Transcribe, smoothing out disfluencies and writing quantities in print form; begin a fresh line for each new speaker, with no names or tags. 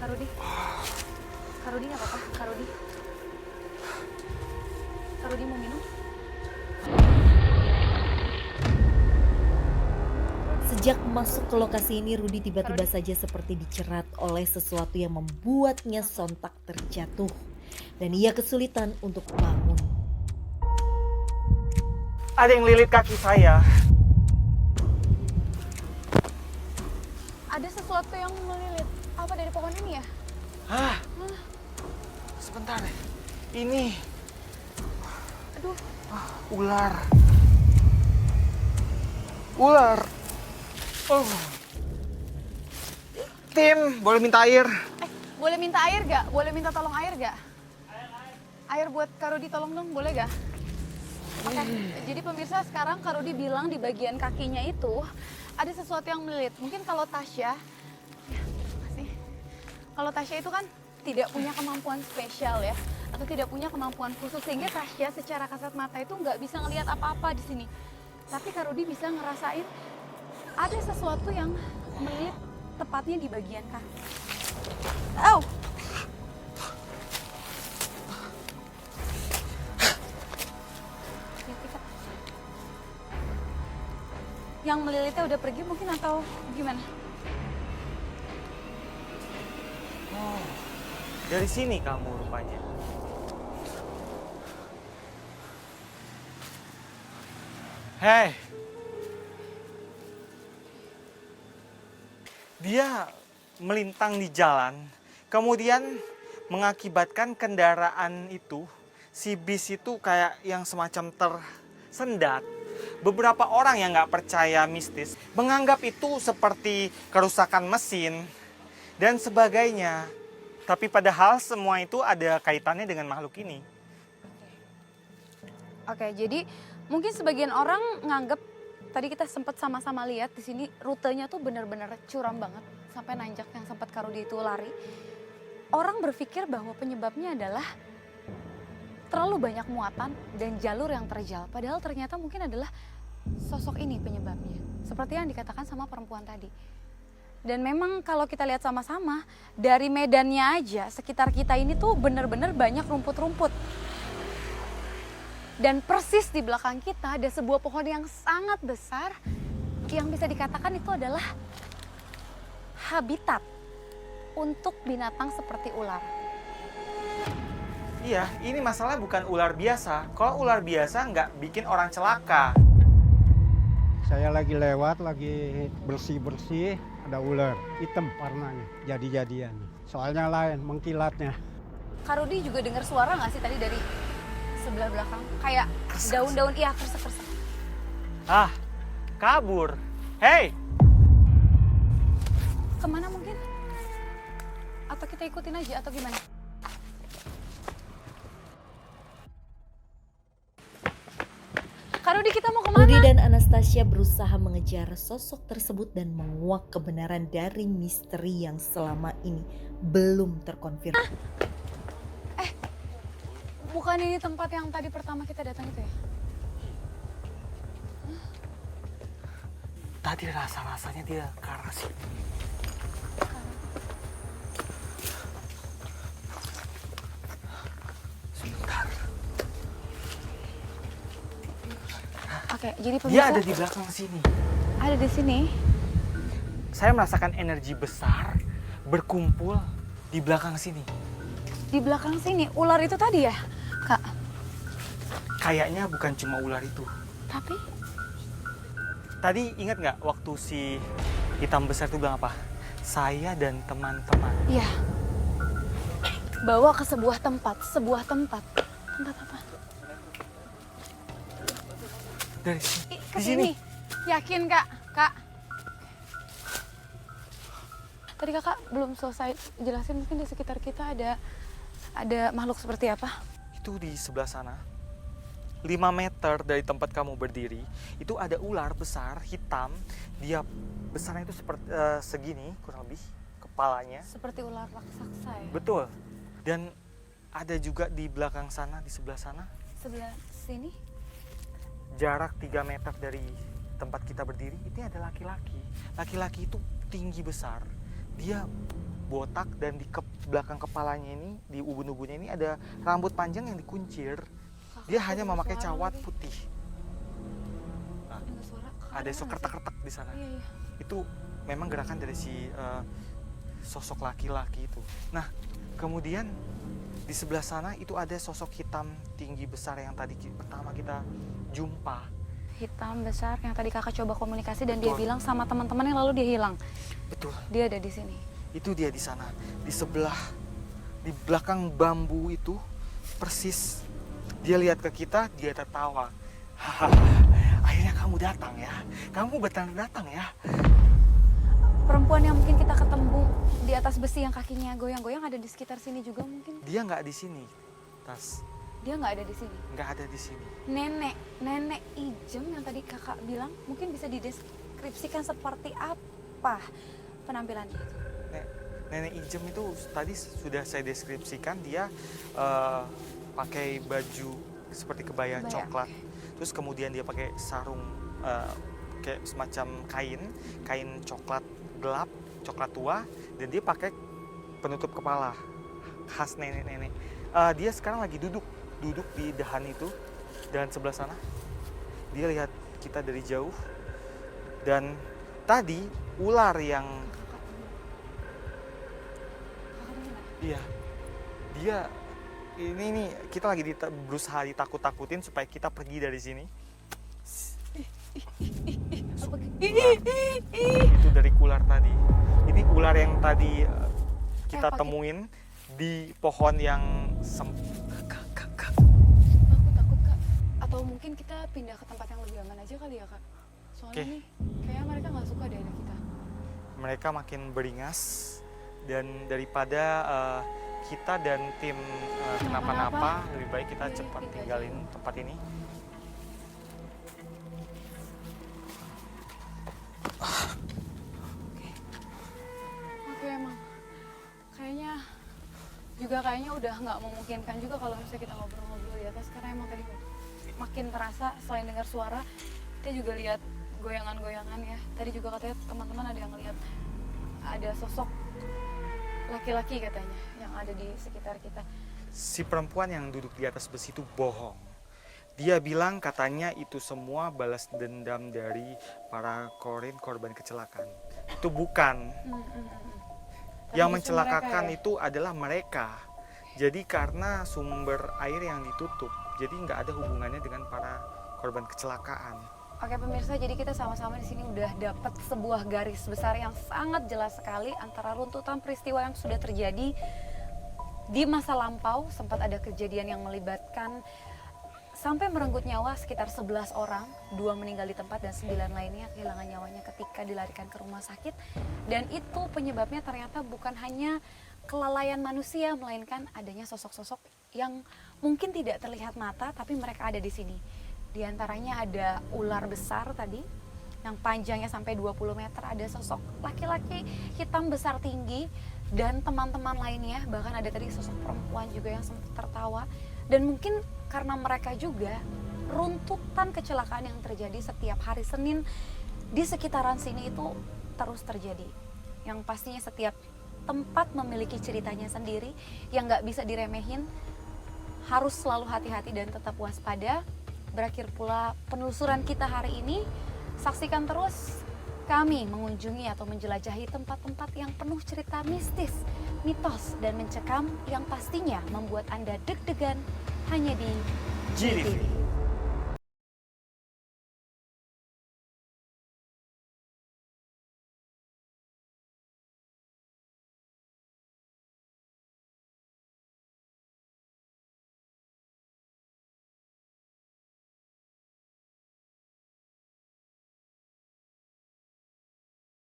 Kak Rudi. Kak Rudi nggak apa-apa, Kak Rudi. Kak Rudi mau minum?
Sejak masuk ke lokasi ini, Rudi tiba-tiba saja seperti dicerat oleh sesuatu yang membuatnya sontak terjatuh. Dan ia kesulitan untuk bangun.
Ada yang lilit kaki saya.
Ada sesuatu yang melilit. Apa dari pohon ini ya?
Hah? Sebentar. Ini.
Aduh.
Ular. Ular. Oh. Tim, boleh minta air?
Boleh minta air gak? Boleh minta tolong air gak? Air buat Kak Rudi tolong dong, boleh gak? Oke, jadi pemirsa sekarang Kak Rudi bilang di bagian kakinya itu ada sesuatu yang melilit. Mungkin kalau Tasya, ya makasih. Kalau Tasya itu kan tidak punya kemampuan spesial ya, atau tidak punya kemampuan khusus sehingga Tasya secara kasat mata itu nggak bisa ngelihat apa-apa di sini. Tapi Kak Rudi bisa ngerasain ada sesuatu yang melilit tepatnya di bagian kaki. Au! Yang melilitnya udah pergi mungkin atau gimana?
Oh, dari sini kamu rupanya. Hei. Dia melintang di jalan, kemudian mengakibatkan kendaraan itu, si bis itu kayak yang semacam tersendat. Beberapa orang yang nggak percaya mistis menganggap itu seperti kerusakan mesin dan sebagainya. Tapi padahal semua itu ada kaitannya dengan makhluk ini.
Oke, jadi mungkin sebagian orang nganggep tadi kita sempat sama-sama lihat di sini rutenya tuh benar-benar curam banget sampai nanjak yang sempat Kak Rudi itu lari. Orang berpikir bahwa penyebabnya adalah terlalu banyak muatan dan jalur yang terjal. Padahal ternyata mungkin adalah sosok ini penyebabnya. Seperti yang dikatakan sama perempuan tadi. Dan memang kalau kita lihat sama-sama dari medannya aja sekitar kita ini tuh benar-benar banyak rumput-rumput. Dan persis di belakang kita ada sebuah pohon yang sangat besar yang bisa dikatakan itu adalah habitat untuk binatang seperti ular.
Iya, ini masalah bukan ular biasa. Kalau ular biasa nggak bikin orang celaka.
Saya lagi lewat, lagi bersih-bersih, ada ular hitam warnanya, jadi-jadian. Soalnya lain, mengkilatnya.
Kak Rudi juga dengar suara nggak sih tadi dari sebelah belakang? Kayak daun-daun, iya kersek-kersek.
Ah, kabur. Hei,
Kemana mungkin? Atau kita ikutin aja atau gimana? Kak Rudi kita mau kemana?
Rudi dan Anastasia berusaha mengejar sosok tersebut dan menguak kebenaran dari misteri yang selama ini belum terkonfirmasi.
Bukan ini tempat yang tadi pertama kita datang itu ya?
tadi rasa-rasanya dia ke arah sini. Sebentar.
Oke, jadi
Dia
pemirsa
ada di belakang sini.
ada di sini.
Saya merasakan energi besar berkumpul di belakang sini.
Di belakang sini, ular itu tadi ya, Kak?
Kayaknya bukan cuma ular itu.
Tapi
Tadi ingat nggak waktu si hitam besar itu bilang apa? Saya dan teman-teman.
iya. Bawa ke sebuah tempat. Tempat apa?
Dari sini.
Ke
Di sini.
sini. Yakin, Kak? Kak. Tadi Kakak belum selesai jelasin, mungkin di sekitar kita ada makhluk seperti apa?
Itu di sebelah sana. 5 meter dari tempat kamu berdiri, itu ada ular besar, hitam. Dia besarnya itu seperti segini, kurang lebih, kepalanya.
Seperti ular raksasa ya?
Betul. Dan ada juga di belakang sana, di sebelah sana.
Sebelah sini?
Jarak 3 meter dari tempat kita berdiri, itu ada laki-laki. Laki-laki itu tinggi besar. Dia botak dan di belakang kepalanya ini, di ubun-ubunnya ini ada rambut panjang yang dikuncir. Dia hanya memakai cawat putih. Nah,
Dengar suara. Kakak
ada
dengar nggak sih?
kertak-kertak di sana.
Iya, iya.
Itu memang gerakan dari si sosok laki-laki itu. Nah, kemudian di sebelah sana itu ada sosok hitam tinggi besar yang tadi pertama kita jumpa.
Hitam besar yang tadi kakak coba komunikasi dan dia
Betul.
bilang sama teman-teman yang lalu dia hilang.
Betul.
Dia ada di sini.
Itu dia di sana, di sebelah, di belakang bambu itu persis. Dia lihat ke kita, dia tertawa. Hahaha, akhirnya kamu datang ya. Kamu datang ya.
Perempuan yang mungkin kita ketemu di atas besi yang kakinya goyang-goyang ada di sekitar sini juga mungkin.
Dia nggak di sini, Tas.
Dia nggak ada di sini.
Nggak ada di sini.
Nenek ijem yang tadi kakak bilang mungkin bisa dideskripsikan seperti apa penampilannya itu?
Nenek ijem itu tadi sudah saya deskripsikan. Dia pakai baju seperti kebaya coklat. Terus kemudian dia pakai sarung kayak semacam kain coklat gelap, coklat tua, dan dia pakai penutup kepala khas nenek-nenek. Dia sekarang lagi duduk di dahan itu, dan sebelah sana dia lihat kita dari jauh. Dan tadi ular yang iya, dia ini kita lagi berusaha ditakut-takutin supaya kita pergi dari sini. Itu dari ular tadi. Ini ular yang tadi kita temuin di pohon yang
Takut kak. Atau mungkin kita pindah ke tempat yang lebih aman aja kali ya kak. Soalnya
Oke.
nih kayaknya mereka nggak suka deh ada kita.
mereka makin beringas, dan daripada kita dan tim kenapa-napa, lebih baik kita
Iya,
cepat
gitu aja.
tinggalin tempat ini.
Oke emang kayaknya udah nggak memungkinkan juga kalau misalnya kita ngobrol-ngobrol di atas karena emang tadi makin terasa selain dengar suara kita juga lihat goyangan-goyangan ya. Tadi juga katanya teman-teman ada yang lihat ada sosok laki-laki katanya yang ada di sekitar kita.
Si perempuan yang duduk di atas besi itu bohong. Dia bilang katanya itu semua balas dendam dari para korban kecelakaan. Itu bukan.
Tapi
Yang
justru
mencelakakan
mereka ya?
itu adalah mereka. Jadi karena sumber air yang ditutup, jadi nggak ada hubungannya dengan para korban kecelakaan.
Oke pemirsa, jadi kita sama-sama di sini udah dapat sebuah garis besar yang sangat jelas sekali antara runtutan peristiwa yang sudah terjadi di masa lampau. Sempat ada kejadian yang melibatkan sampai merenggut nyawa sekitar 11 orang, 2 meninggal di tempat dan 9 lainnya kehilangan nyawanya ketika dilarikan ke rumah sakit. Dan itu penyebabnya ternyata bukan hanya kelalaian manusia, melainkan adanya sosok-sosok yang mungkin tidak terlihat mata tapi mereka ada di sini. Di antaranya ada ular besar tadi yang panjangnya sampai 20 meter, ada sosok laki-laki hitam besar tinggi dan teman-teman lainnya, bahkan ada tadi sosok perempuan juga yang sempat tertawa. Dan mungkin karena mereka juga runtutan kecelakaan yang terjadi setiap hari Senin di sekitaran sini itu terus terjadi. Yang pastinya setiap tempat memiliki ceritanya sendiri yang nggak bisa diremehin, harus selalu hati-hati dan tetap waspada. Berakhir pula penelusuran kita hari ini. Saksikan terus kami mengunjungi atau menjelajahi tempat-tempat yang penuh cerita mistis, mitos, dan mencekam yang pastinya membuat Anda deg-degan hanya di
GTV.